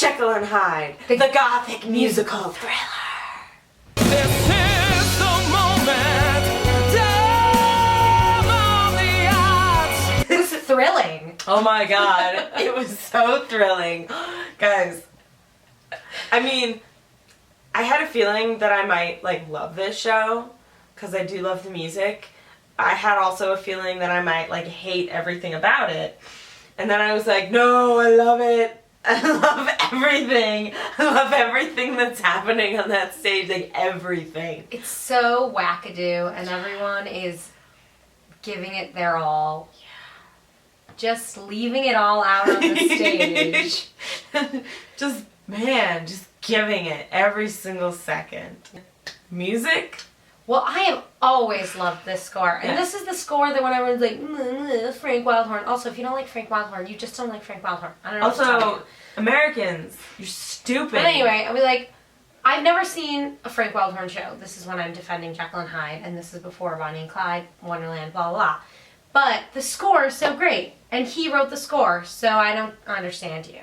Jekyll and Hyde, the gothic musical thriller. This is the moment, damn on the odds. It was thrilling. Oh my god, it was so thrilling. Guys, I mean, I had a feeling that I might, like, love this show, because I do love the music. I had also a feeling that I might, like, hate everything about it. And then I was like, no, I love it. I love everything. I love everything that's happening on that stage, like, everything. It's so wackadoo, and everyone is giving it their all. Yeah. Just leaving it all out on the stage. Just giving it every single second. Music? Well, I have always loved this score. And this is the score that when everyone's like, Frank Wildhorn. Also, if you don't like Frank Wildhorn, you just don't like Frank Wildhorn. I don't know what to tell you. Americans, you're stupid. But anyway, I'll be like, I've never seen a Frank Wildhorn show. This is when I'm defending Jekyll and Hyde, and this is before Bonnie and Clyde, Wonderland, blah, blah, blah. But the score is so great. And he wrote the score, so I don't understand you.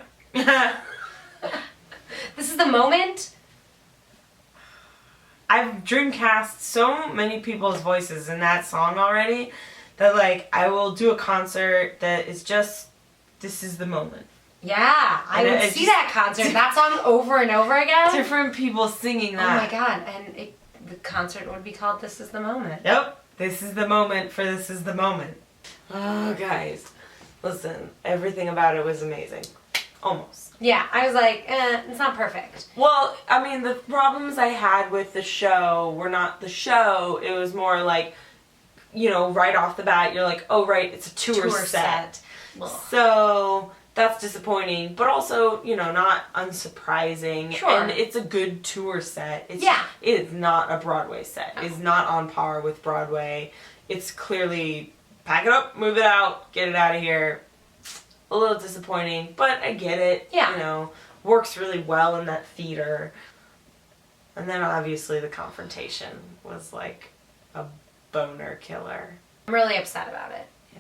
This is the moment. I've dreamcast so many people's voices in that song already that, like, I will do a concert that is just, this is the moment. Yeah, I would see that concert, that song over and over again. Different people singing that. Oh my god, and the concert would be called This Is the Moment. Yep, this is the moment for This Is the Moment. Oh, guys, listen, everything about it was amazing. Almost. Yeah, I was like, it's not perfect. Well, I mean, the problems I had with the show were not the show. It was more like, you know, right off the bat, you're like, oh, right, it's a tour set. So that's disappointing, but also, you know, not unsurprising. Sure. And it's a good tour set. It is not a Broadway set. It's not on par with Broadway. It's clearly pack it up, move it out, get it out of here. A little disappointing, but I get it. Yeah. You know, works really well in that theater. And then obviously the confrontation was like a boner killer. I'm really upset about it. Yeah.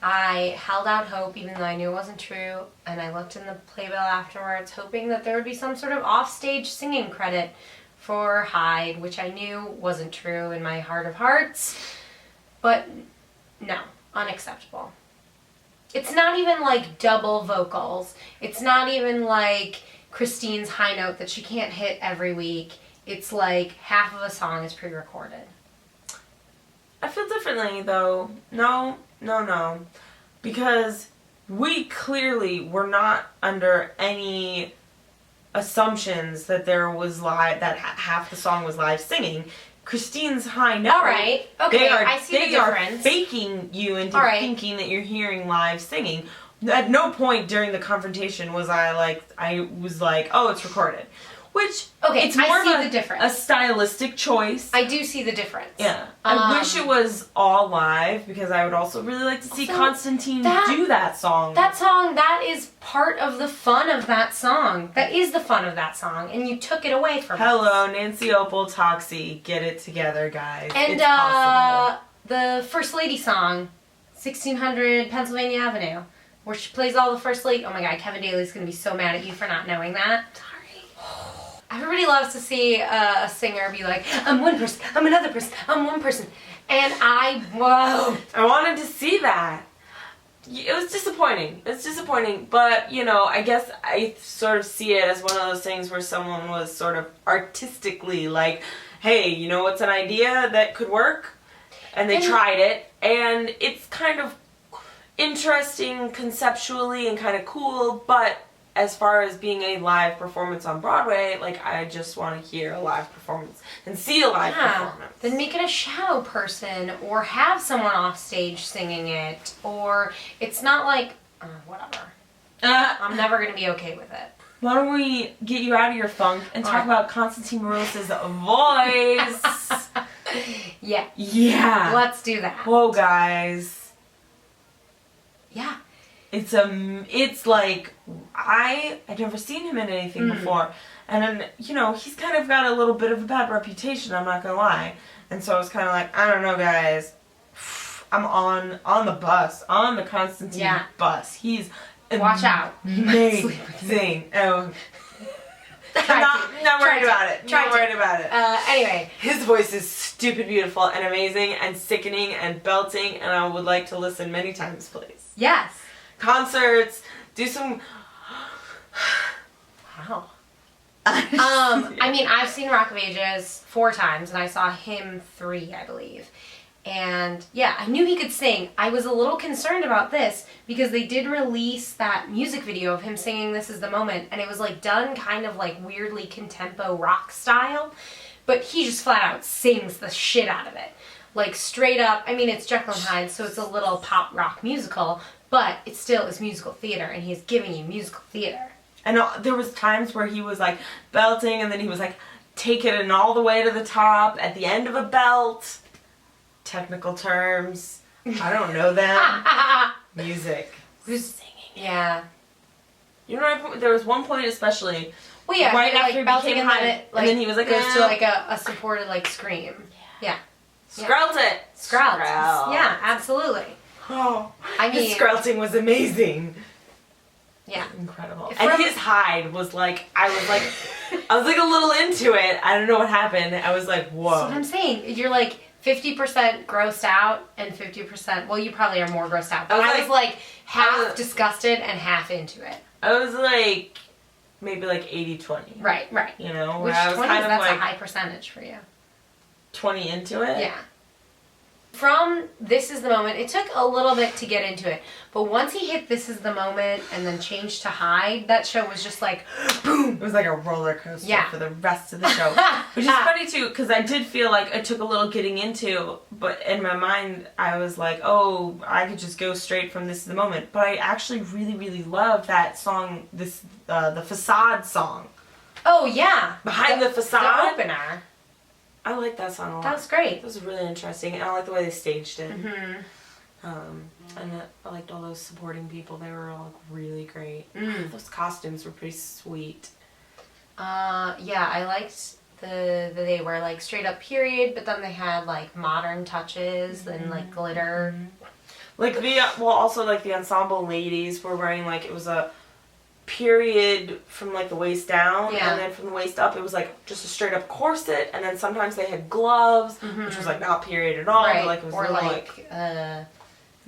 I held out hope even though I knew it wasn't true, and I looked in the playbill afterwards hoping that there would be some sort of offstage singing credit for Hyde, which I knew wasn't true in my heart of hearts. But no, unacceptable. It's not even like double vocals. It's not even like Christine's high note that she can't hit every week. It's like half of a song is pre-recorded. I feel differently though. No. Because we clearly were not under any assumptions that there was that half the song was live singing. Christine's high note. All right. Okay, I see the difference. They are faking you into thinking that you're hearing live singing. At no point during the confrontation was I was like, oh, it's recorded. Which, it's more I see the difference. A stylistic choice. I do see the difference. Yeah. I wish it was all live, because I would also really like to see Constantine do that song. That song, that is part of the fun of that song. That is the fun of that song, and you took it away from us. Hello, Nancy Opal, Toxie. Get it together, guys. And it's possible. The First Lady song, 1600 Pennsylvania Avenue, where she plays all the First Lady. Oh my god, Kevin Daly's going to be so mad at you for not knowing that. Everybody loves to see a singer be like, I'm one person, I'm another person, I'm one person. And whoa. I wanted to see that. It was disappointing. It's disappointing, but, you know, I guess I sort of see it as one of those things where someone was sort of artistically like, hey, you know what's an idea that could work? And they tried it, and it's kind of interesting conceptually and kind of cool, but as far as being a live performance on Broadway, like, I just want to hear a live performance and see a live performance. Then make it a shadow person, or have someone off stage singing it, or it's not like, whatever. I'm never going to be okay with it. Why don't we get you out of your funk and talk about Constantine Maroulis' voice? Yeah. Yeah. Let's do that. Whoa, guys. Yeah. It's like, I'd never seen him in anything before. And then, you know, he's kind of got a little bit of a bad reputation, I'm not gonna lie. And so I was kind of like, I don't know, guys. I'm on the bus, on the Constantine bus. He's Watch out. He might sleep with you. Amazing. Oh. Tried Not worried to. about it. Tried Not to. worried about it. Anyway. His voice is stupid beautiful and amazing and sickening and belting, and I would like to listen many times, please. Yes. Concerts, do some... Wow. I mean, I've seen Rock of Ages 4 times, and I saw him 3, I believe. And yeah, I knew he could sing. I was a little concerned about this because they did release that music video of him singing This Is the Moment, and it was like done kind of like weirdly contempo rock style, but he just flat out sings the shit out of it. Like straight up, I mean, it's Jekyll Hyde, so it's a little pop rock musical, but it still is musical theater, and he's giving you musical theater. And there was times where he was like belting, and then he was like taking it all the way to the top at the end of a belt. Technical terms. I don't know them. Music. Who's singing? Yeah. You know, there was one point especially. Well, yeah, right like after he belting became and high, then it like and then he was like, goes to like a supported like scream. Yeah. Screlt it. Screlt. Yeah, absolutely. Oh, I mean, his screlting was amazing. Yeah. Incredible. And his hide was like, I was like a little into it. I don't know what happened. I was like, whoa. That's what I'm saying. You're like 50% grossed out and 50%, well, you probably are more grossed out. But I was like half disgusted and half into it. I was like, maybe like 80-20. Right. You know? Which I was 20, kind of that's like a high percentage for you. 20 into it? Yeah. From This Is the Moment, it took a little bit to get into it. But once he hit This Is the Moment and then changed to Hyde, that show was just like, boom! It was like a roller coaster for the rest of the show. Which is funny too, because I did feel like it took a little getting into, but in my mind I was like, oh, I could just go straight from This Is the Moment. But I actually really, really love that song, the Facade song. Oh, yeah. Behind the Facade. The opener. I like that song a lot. That was great. That was really interesting, and I like the way they staged it. Mm-hmm. And I liked all those supporting people. They were all really great. Mm. Those costumes were pretty sweet. Yeah, I liked they were like straight up period, but then they had like modern touches and like glitter. Like also like the ensemble ladies were wearing like, it was a period from like the waist down, and then from the waist up it was like just a straight up corset, and then sometimes they had gloves, which was like not period at all, Right. but like it was or like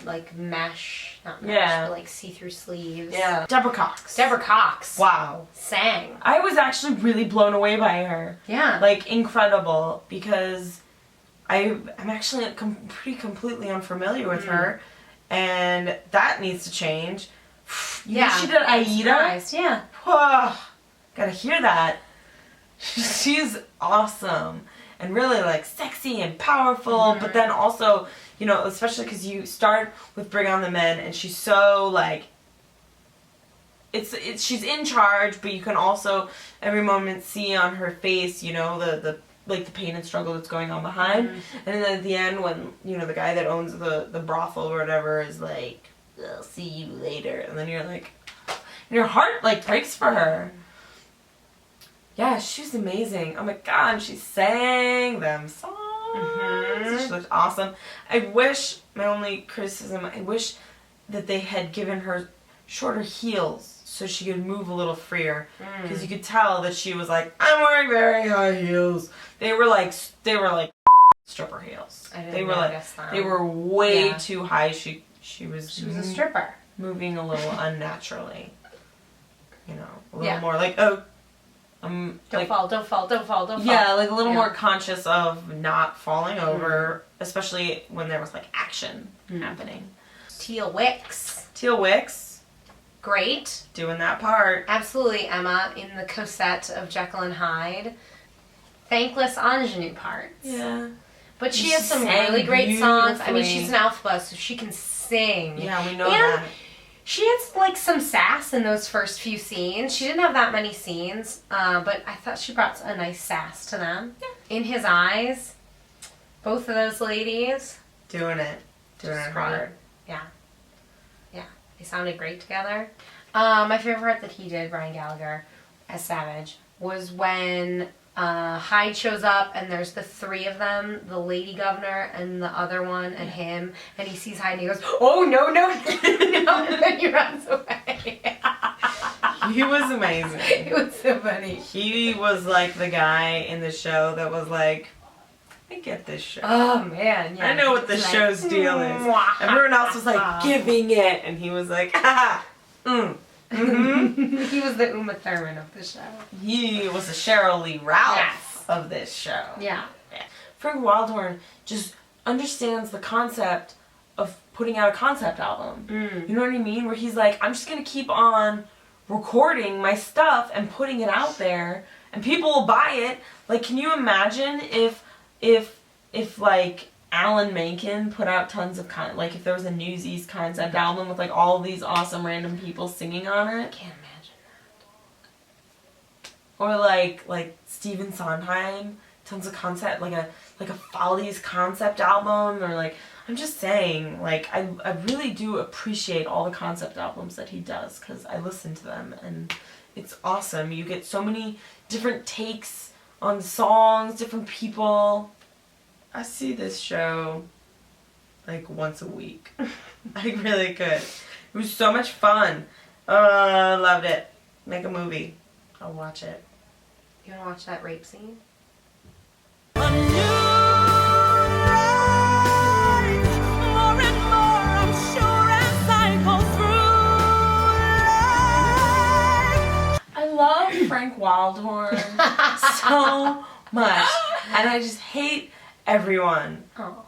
like mesh, not mesh, but like see-through sleeves. Yeah. Deborah Cox. Wow. Sang. I was actually really blown away by her. Yeah. Like, incredible, because I'm actually pretty completely unfamiliar with her, and that needs to change. She did Aida. Yeah. Whoa, gotta hear that. She's awesome and really like sexy and powerful, but then also, you know, especially because you start with Bring On the Men, and she's so like, she's in charge, but you can also every moment see on her face, you know, the like the pain and struggle that's going on behind. And then at the end, when, you know, the guy that owns the brothel or whatever is like, I'll see you later, and then you're like, and your heart like breaks for her. Yeah, she was amazing. Oh my god, she sang them songs. She looked awesome. My only criticism, I wish that they had given her shorter heels so she could move a little freer. Because you could tell that she was like, I'm wearing very high heels. They were like stripper heels. They were way too high. She was a stripper. Moving a little unnaturally. You know, a little more like, oh, don't fall. Yeah, like a little more conscious of not falling over, especially when there was like action happening. Teal Wicks. Great. Doing that part. Absolutely, Emma, in the Cosette of Jekyll and Hyde. Thankless ingenue parts. Yeah. But she has some really great songs. I mean, she's an alpha, so she can sing. Yeah, we know that. She has like some sass in those first few scenes. She didn't have that many scenes, but I thought she brought a nice sass to them. Yeah. In His Eyes, both of those ladies. Doing it hard. Yeah. They sounded great together. My favorite part that he did, Ryan Gallagher, as Savage, was when Hyde shows up and there's the 3 of them, the lady governor and the other one and him, and he sees Hyde and he goes, oh no, and then he runs away. He was amazing. It was so funny. He was like the guy in the show that was like, I get this show. Oh man, yeah. I know what the He's show's deal is. Everyone else was like giving it, and he was like, ah, He was the Uma Thurman of the show. He was the Cheryl Lee Ralph Yes. of this show. Yeah. Frank Wildhorn just understands the concept of putting out a concept album. You know what I mean? Where he's like, I'm just gonna keep on recording my stuff and putting it out there, and people will buy it. Like, can you imagine if like Alan Menken put out tons of like if there was a Newsies concept album with like all these awesome random people singing on it? I can't imagine Or like Stephen Sondheim, tons of concept, like a Follies concept album, or like, I'm just saying, like, I really do appreciate all the concept albums that he does, because I listen to them and it's awesome. You get so many different takes on songs, different people. I see this show like once a week. I really could. It was so much fun. Loved it. Make a movie. I'll watch it. You wanna watch that rape scene? A new life, more and more, I'm sure, as I go through life. I love Frank Wildhorn so much, and I just hate everyone. Oh.